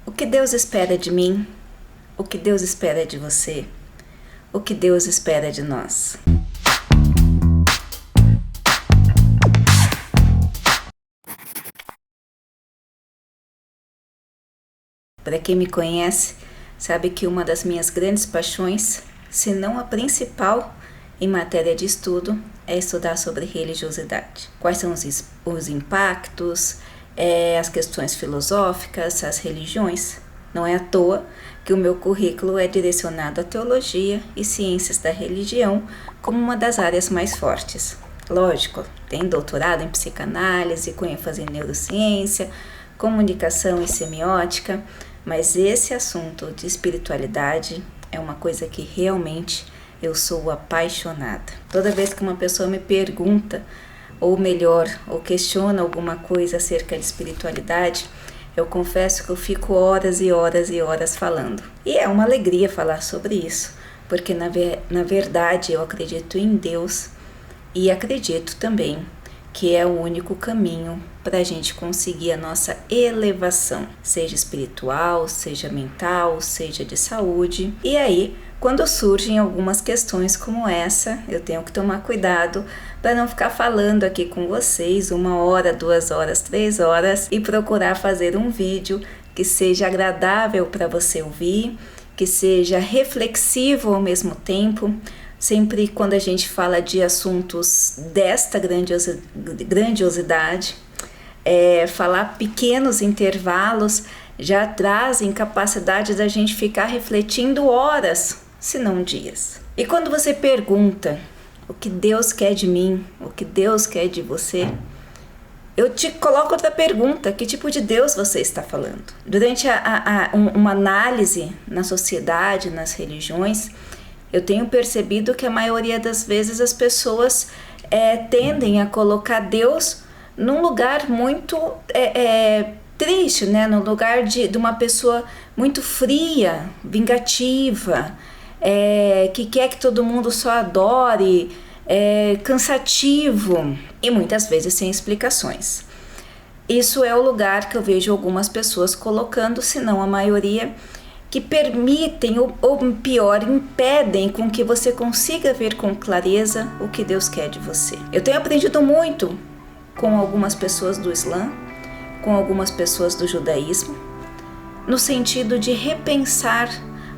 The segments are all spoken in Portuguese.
O que Deus espera de mim? O que Deus espera de você? O que Deus espera de nós? Para quem me conhece, sabe que uma das minhas grandes paixões, se não a principal em matéria de estudo, é estudar sobre religiosidade. Quais são os impactos, as questões filosóficas, as religiões. Não é à toa que o meu currículo é direcionado à teologia e ciências da religião como uma das áreas mais fortes. Lógico, tem doutorado em psicanálise, com ênfase em neurociência, comunicação e semiótica, mas esse assunto de espiritualidade é uma coisa que realmente eu sou apaixonada. Toda vez que uma pessoa me pergunta, ou melhor, ou questiona alguma coisa acerca de espiritualidade, eu confesso que eu fico horas e horas e horas falando. E é uma alegria falar sobre isso, porque na verdade eu acredito em Deus e acredito também que é o único caminho para a gente conseguir a nossa elevação, seja espiritual, seja mental, seja de saúde. E aí, quando surgem algumas questões como essa, eu tenho que tomar cuidado para não ficar falando aqui com vocês 1 hora, 2 horas, 3 horas e procurar fazer um vídeo que seja agradável para você ouvir, que seja reflexivo ao mesmo tempo. Sempre quando a gente fala de assuntos desta grandiosidade, falar pequenos intervalos já trazem capacidade da gente ficar refletindo horas, se não dias. E quando você pergunta o que Deus quer de mim, o que Deus quer de você, eu te coloco outra pergunta: que tipo de Deus você está falando? Durante uma análise na sociedade, nas religiões, eu tenho percebido que a maioria das vezes as pessoas tendem a colocar Deus num lugar muito triste, né? No lugar de uma pessoa muito fria, vingativa, que quer que todo mundo só adore, cansativo e muitas vezes sem explicações. Isso é o lugar que eu vejo algumas pessoas colocando, se não a maioria, que permitem ou pior, impedem com que você consiga ver com clareza o que Deus quer de você. Eu tenho aprendido muito com algumas pessoas do Islã, com algumas pessoas do judaísmo, no sentido de repensar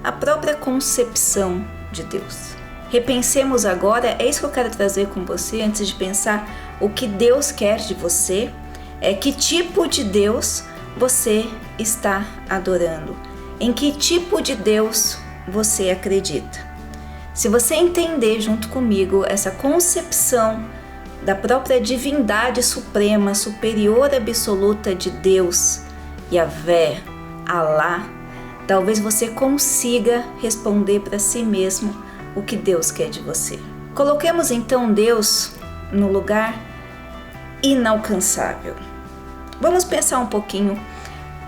a própria concepção de Deus. Repensemos agora, é isso que eu quero trazer com você antes de pensar o que Deus quer de você, que tipo de Deus você está adorando. Em que tipo de Deus você acredita? Se você entender junto comigo essa concepção da própria divindade suprema, superior absoluta de Deus, Yahvé, Alá, talvez você consiga responder para si mesmo o que Deus quer de você. Coloquemos então Deus no lugar inalcançável. Vamos pensar um pouquinho.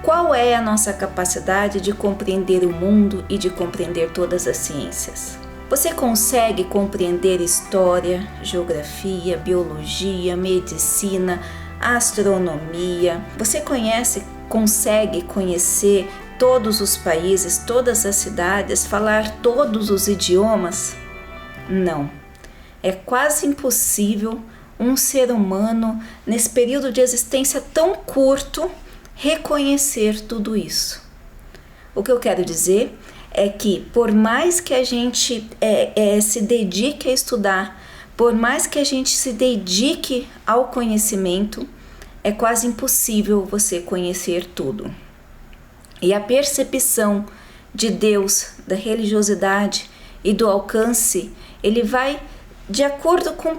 Qual é a nossa capacidade de compreender o mundo e de compreender todas as ciências? Você consegue compreender história, geografia, biologia, medicina, astronomia? Você consegue conhecer todos os países, todas as cidades, falar todos os idiomas? Não. É quase impossível um ser humano, nesse período de existência tão curto, reconhecer tudo isso. O que eu quero dizer é que por mais que a gente se dedique a estudar, por mais que a gente se dedique ao conhecimento, é quase impossível você conhecer tudo. E a percepção de Deus, da religiosidade e do alcance, ele vai de acordo com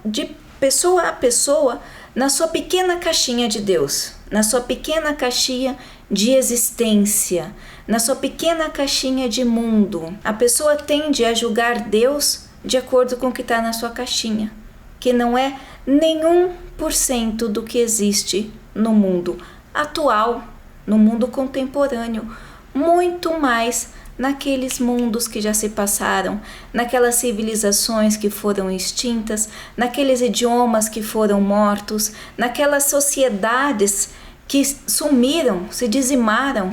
de pessoa a pessoa, na sua pequena caixinha de Deus, na sua pequena caixinha de existência, na sua pequena caixinha de mundo. A pessoa tende a julgar Deus de acordo com o que está na sua caixinha, que não é nenhum por cento do que existe no mundo atual, no mundo contemporâneo, muito mais naqueles mundos que já se passaram, naquelas civilizações que foram extintas, naqueles idiomas que foram mortos, naquelas sociedades que sumiram, se dizimaram.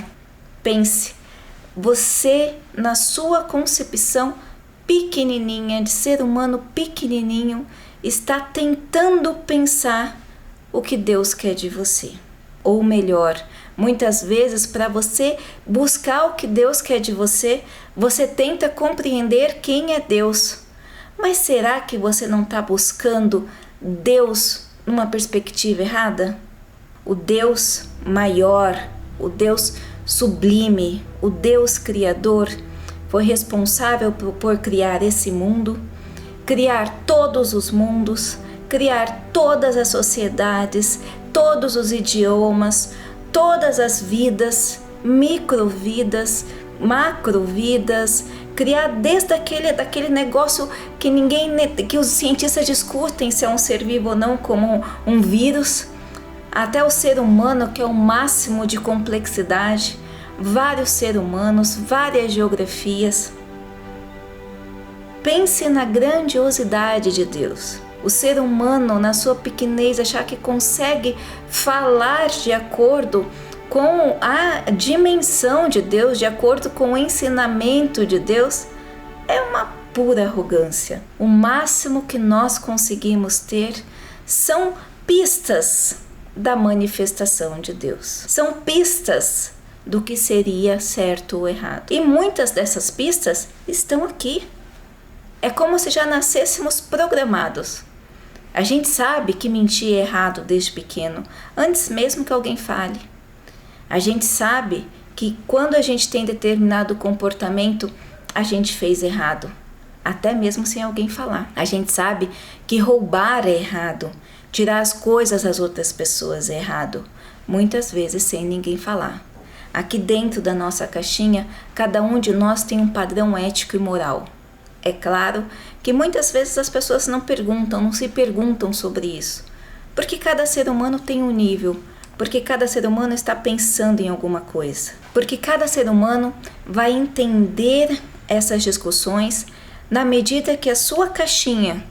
Pense, você na sua concepção pequenininha, de ser humano pequenininho, está tentando pensar o que Deus quer de você. Ou melhor, muitas vezes para você buscar o que Deus quer de você, você tenta compreender quem é Deus. Mas será que você não está buscando Deus numa perspectiva errada? O Deus maior, o Deus sublime, o Deus criador, foi responsável por criar esse mundo, criar todos os mundos, criar todas as sociedades, todos os idiomas, todas as vidas, microvidas, macrovidas, criar desde daquele negócio que os cientistas discutem se é um ser vivo ou não, como um vírus, até o ser humano, que é o máximo de complexidade, vários seres humanos, várias geografias. Pense na grandiosidade de Deus. O ser humano, na sua pequenez, achar que consegue falar de acordo com a dimensão de Deus, de acordo com o ensinamento de Deus, é uma pura arrogância. O máximo que nós conseguimos ter são pistas da manifestação de Deus. São pistas do que seria certo ou errado. E muitas dessas pistas estão aqui. É como se já nascêssemos programados. A gente sabe que mentir é errado desde pequeno, antes mesmo que alguém fale. A gente sabe que quando a gente tem determinado comportamento, a gente fez errado, até mesmo sem alguém falar. A gente sabe que roubar é errado, tirar as coisas das outras pessoas é errado, muitas vezes sem ninguém falar. Aqui dentro da nossa caixinha, cada um de nós tem um padrão ético e moral. É claro que muitas vezes as pessoas não se perguntam sobre isso, porque cada ser humano tem um nível, porque cada ser humano está pensando em alguma coisa, porque cada ser humano vai entender essas discussões na medida que a sua caixinha,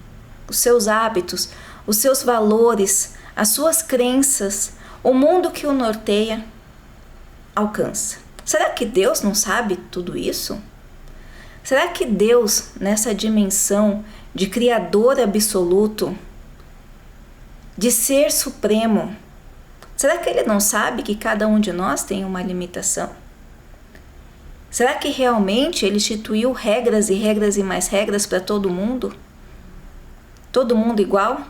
os seus hábitos, os seus valores, as suas crenças, o mundo que o norteia, alcança. Será que Deus não sabe tudo isso? Será que Deus, nessa dimensão de Criador absoluto, de Ser Supremo, será que Ele não sabe que cada um de nós tem uma limitação? Será que realmente Ele instituiu regras e mais regras para todo mundo? Todo mundo igual?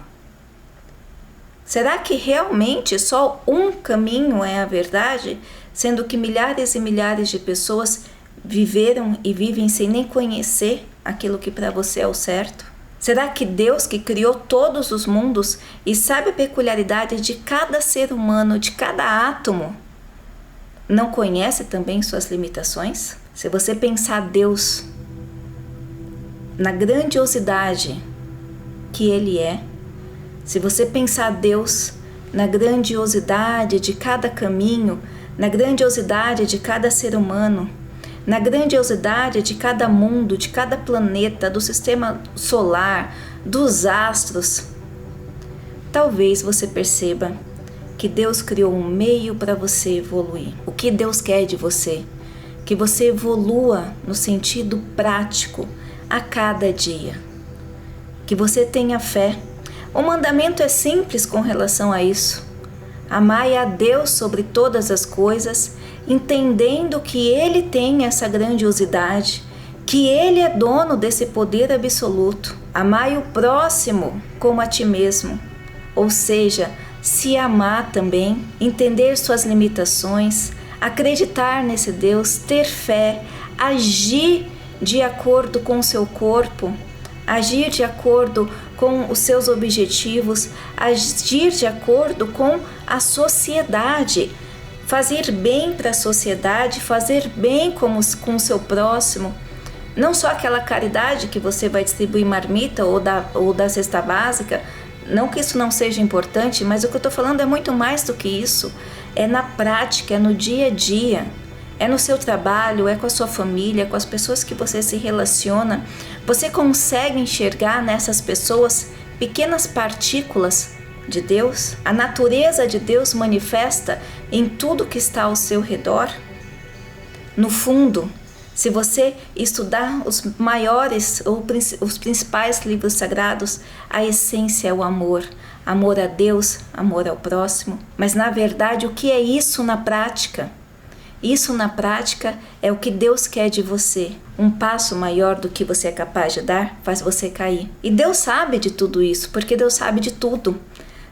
Será que realmente só um caminho é a verdade, sendo que milhares e milhares de pessoas viveram e vivem sem nem conhecer aquilo que para você é o certo? Será que Deus, que criou todos os mundos e sabe a peculiaridade de cada ser humano, de cada átomo, não conhece também suas limitações? Se você pensar Deus na grandiosidade que Ele é, se você pensar Deus na grandiosidade de cada caminho, na grandiosidade de cada ser humano, na grandiosidade de cada mundo, de cada planeta, do sistema solar, dos astros, talvez você perceba que Deus criou um meio para você evoluir. O que Deus quer de você? Que você evolua no sentido prático a cada dia. Que você tenha fé. O mandamento é simples com relação a isso. Amai a Deus sobre todas as coisas, entendendo que Ele tem essa grandiosidade, que Ele é dono desse poder absoluto. Amai o próximo como a ti mesmo, ou seja, se amar também, entender suas limitações, acreditar nesse Deus, ter fé, agir de acordo com o seu corpo, agir de acordo com os seus objetivos, agir de acordo com a sociedade, fazer bem para a sociedade, fazer bem com o seu próximo, não só aquela caridade que você vai distribuir marmita ou da cesta básica, não que isso não seja importante, mas o que eu estou falando é muito mais do que isso, é na prática, é no dia a dia, é no seu trabalho, é com a sua família, com as pessoas que você se relaciona. Você consegue enxergar nessas pessoas pequenas partículas de Deus? A natureza de Deus manifesta em tudo que está ao seu redor? No fundo, se você estudar os maiores ou os principais livros sagrados, a essência é o amor. Amor a Deus, amor ao próximo. Mas na verdade, o que é isso na prática? Isso na prática é o que Deus quer de você. Um passo maior do que você é capaz de dar faz você cair. E Deus sabe de tudo isso, porque Deus sabe de tudo.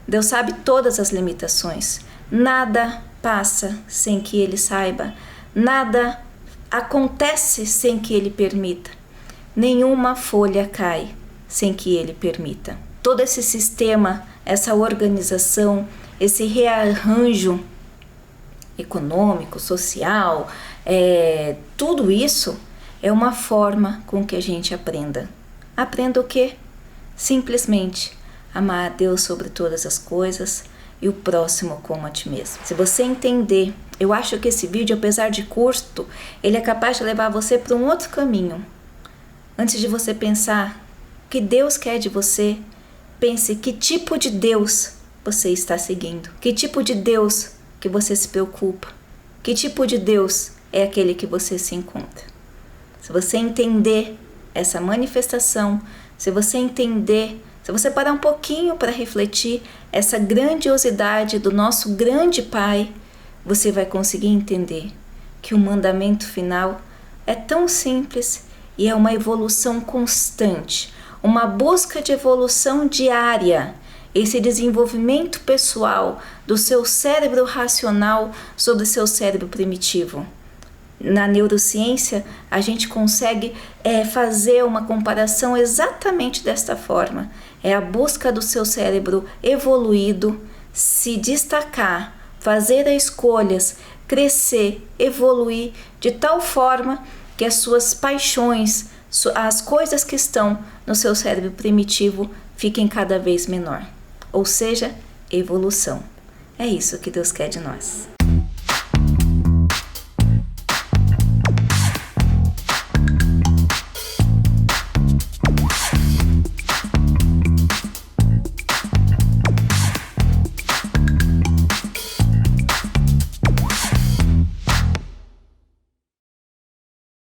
Deus sabe todas as limitações. Nada passa sem que Ele saiba. Nada acontece sem que Ele permita. Nenhuma folha cai sem que Ele permita. Todo esse sistema, essa organização, esse rearranjo econômico, social, tudo isso é uma forma com que a gente aprenda. Aprenda o quê? Simplesmente amar a Deus sobre todas as coisas e o próximo como a ti mesmo. Se você entender, eu acho que esse vídeo, apesar de curto, ele é capaz de levar você para um outro caminho. Antes de você pensar o que Deus quer de você, pense que tipo de Deus você está seguindo. Que tipo de Deus que você se preocupa? Que tipo de Deus é aquele que você se encontra? Se você entender essa manifestação, se você entender, se você parar um pouquinho para refletir essa grandiosidade do nosso grande Pai, você vai conseguir entender que o mandamento final é tão simples e é uma evolução constante, uma busca de evolução diária, esse desenvolvimento pessoal do seu cérebro racional sobre o seu cérebro primitivo. Na neurociência, a gente consegue fazer uma comparação exatamente desta forma. É a busca do seu cérebro evoluído se destacar, fazer escolhas, crescer, evoluir de tal forma que as suas paixões, as coisas que estão no seu cérebro primitivo fiquem cada vez menor. Ou seja, evolução. É isso que Deus quer de nós.